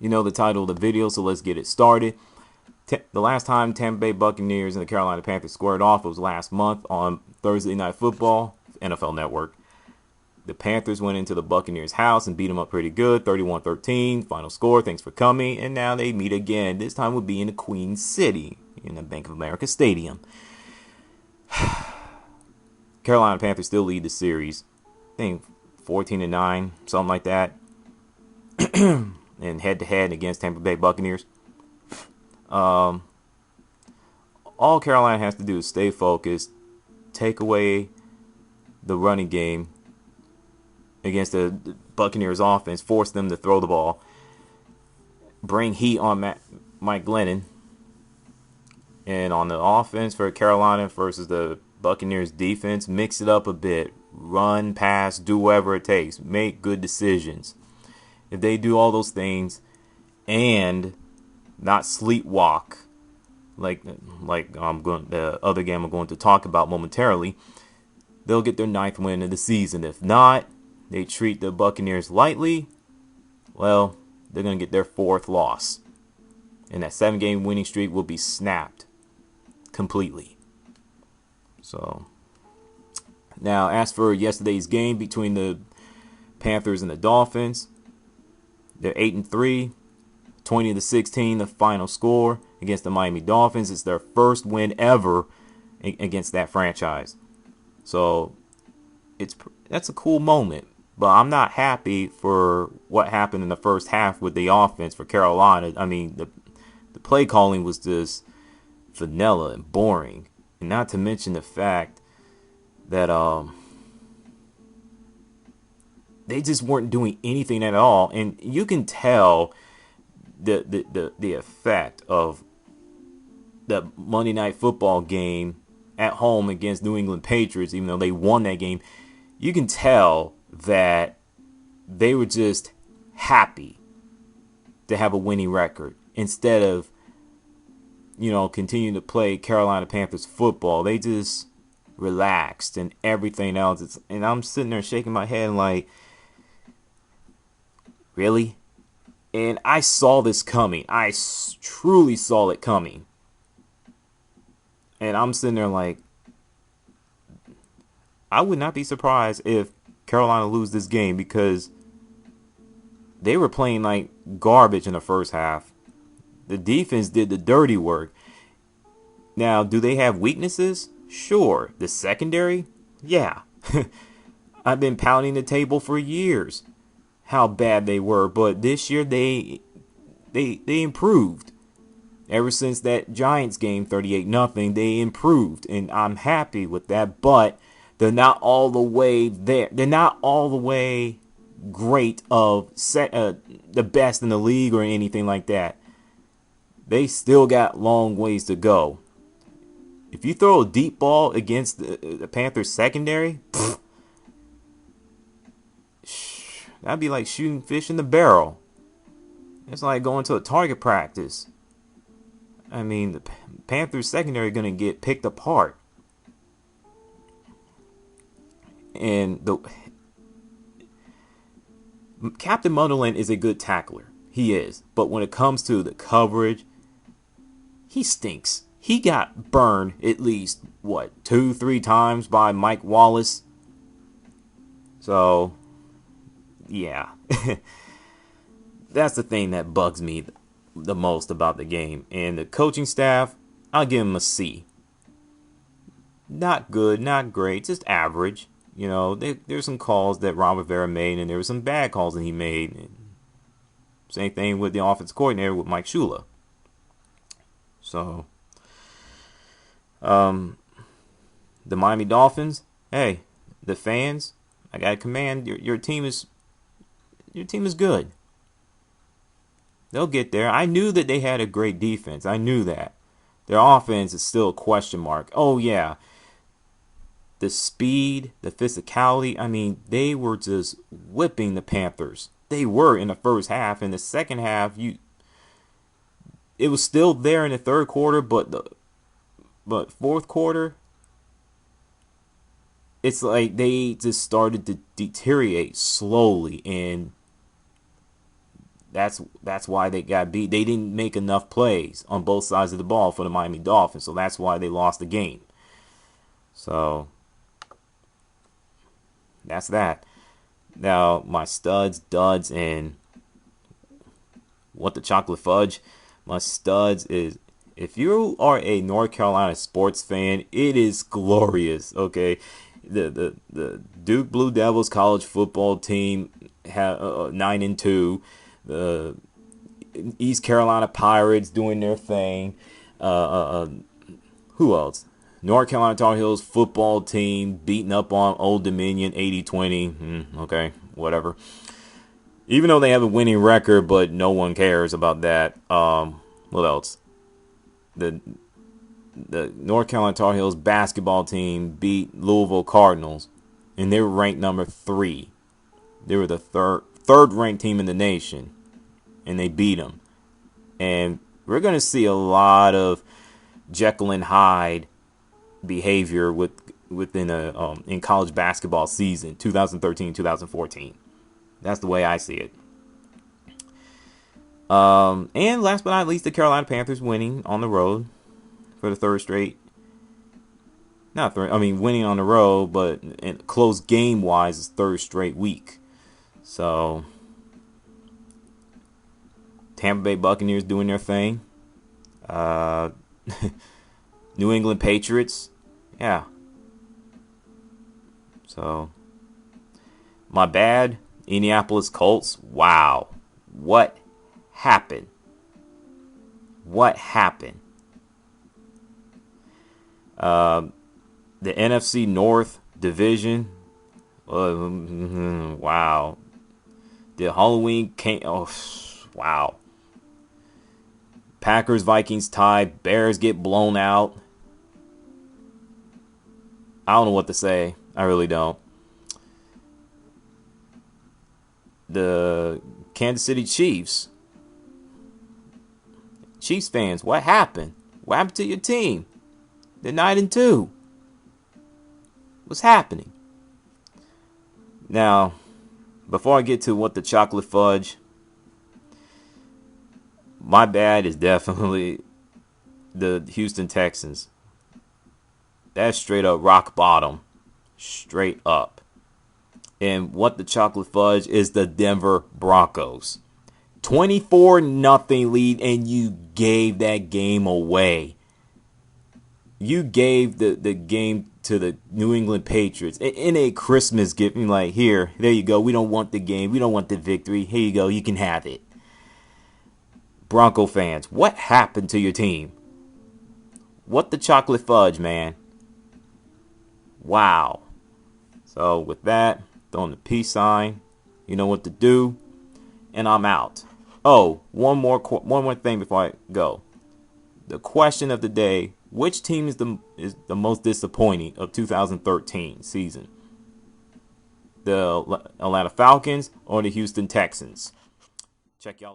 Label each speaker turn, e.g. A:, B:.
A: You know the title of the video, so let's get it started. The last time Tampa Bay Buccaneers and the Carolina Panthers squared off was last month on Thursday Night Football, NFL Network. The Panthers went into the Buccaneers' house and beat them up pretty good, 31-13, final score, thanks for coming, and now they meet again. This time will be in the Queen City, in the Bank of America Stadium. Carolina Panthers still lead the series, I think 14-9, something like that, and head-to-head against Tampa Bay Buccaneers. All Carolina has to do is stay focused, take away the running game against the Buccaneers offense, force them to throw the ball, bring heat on Mike Glennon, and on the offense for Carolina versus the Buccaneers defense, mix it up a bit, run, pass, do whatever it takes, make good decisions. If they do all those things and not sleepwalk like the other game I'm going to talk about momentarily, they'll get their 9th win of the season. If not, they treat the Buccaneers lightly, well, they're going to get their 4th loss. And that 7-game winning streak will be snapped completely. So, now as for yesterday's game between the Panthers and the Dolphins, they're 8-3, 20-16, the final score against the Miami Dolphins. It's their first win ever against that franchise. So, that's a cool moment. But I'm not happy for what happened in the first half with the offense for Carolina. I mean, the play calling was just vanilla and boring. And not to mention the fact that they just weren't doing anything at all. And you can tell the effect of the Monday Night Football game at home against New England Patriots, even though they won that game. You can tell that they were just happy to have a winning record instead of, continuing to play Carolina Panthers football. They just relaxed and everything else. And I'm sitting there shaking my head like, really? And I saw this coming. I truly saw it coming. And I'm sitting there like, I would not be surprised if Carolina lose this game because they were playing like garbage in the first half. The defense did the dirty work. Now, do they have weaknesses? Sure. The secondary? Yeah. I've been pounding the table for years how bad they were, but this year they improved. Ever since that Giants game, 38-0, they improved, and I'm happy with that, but they're not all the way there. They're not all the way great of the best in the league or anything like that. They still got long ways to go. If you throw a deep ball against the Panthers secondary, that'd be like shooting fish in the barrel. It's like going to a target practice. I mean, the Panthers secondary are going to get picked apart. And Captain Munderland is a good tackler. He is. But when it comes to the coverage, he stinks. He got burned at least, 2-3 times by Mike Wallace. So, yeah. That's the thing that bugs me the most about the game. And the coaching staff, I'll give him a C. Not good, not great, just average. There's some calls that Ron Rivera made, and there were some bad calls that he made. Same thing with the offensive coordinator with Mike Shula. So, the Miami Dolphins, hey, the fans, I got to commend your team is good. They'll get there. I knew that they had a great defense. I knew that. Their offense is still a question mark. Oh, yeah. The speed, the physicality, I mean, they were just whipping the Panthers. They were in the first half. In the second half, it was still there in the third quarter, but fourth quarter, it's like they just started to deteriorate slowly, and That's why they got beat. They didn't make enough plays on both sides of the ball for the Miami Dolphins, so that's why they lost the game. So that's that. Now my studs, duds, and what the chocolate fudge. My studs is, if you are a North Carolina sports fan, it is glorious. Okay, the Duke Blue Devils college football team have 9-2. The East Carolina Pirates doing their thing. Who else? North Carolina Tar Heels football team beating up on Old Dominion 80-20. Okay, whatever. Even though they have a winning record, but no one cares about that. What else? The North Carolina Tar Heels basketball team beat Louisville Cardinals, and they were ranked number 3. They were the third ranked team in the nation, and they beat them. And we're going to see a lot of Jekyll and Hyde behavior within in college basketball season 2013-2014. That's the way I see it. And last but not least, the Carolina Panthers winning on the road for the third straight. Winning on the road, but close game wise, is third straight week. So Tampa Bay Buccaneers doing their thing. New England Patriots. Yeah. So my bad. Indianapolis Colts. Wow. What happened? What happened? The NFC North division. Wow. The Halloween came. Oh, wow. Packers, Vikings tie. Bears get blown out. I don't know what to say. I really don't. The Kansas City Chiefs. Chiefs fans, what happened? What happened to your team? They're 9-2. What's happening? Now, before I get to what the chocolate fudge, my bad is definitely the Houston Texans. That's straight up rock bottom. Straight up. And what the chocolate fudge is the Denver Broncos. 24-0 lead, and you gave that game away. You gave the game to the New England Patriots in a Christmas gift. Like, there you go. We don't want the game. We don't want the victory. Here you go. You can have it. Bronco fans, what happened to your team? What the chocolate fudge, man? Wow. So with that, throwing the peace sign, you know what to do, and I'm out. Oh, one more thing before I go. The question of the day: which team is the most disappointing of 2013 season? The Atlanta Falcons or the Houston Texans? Check y'all.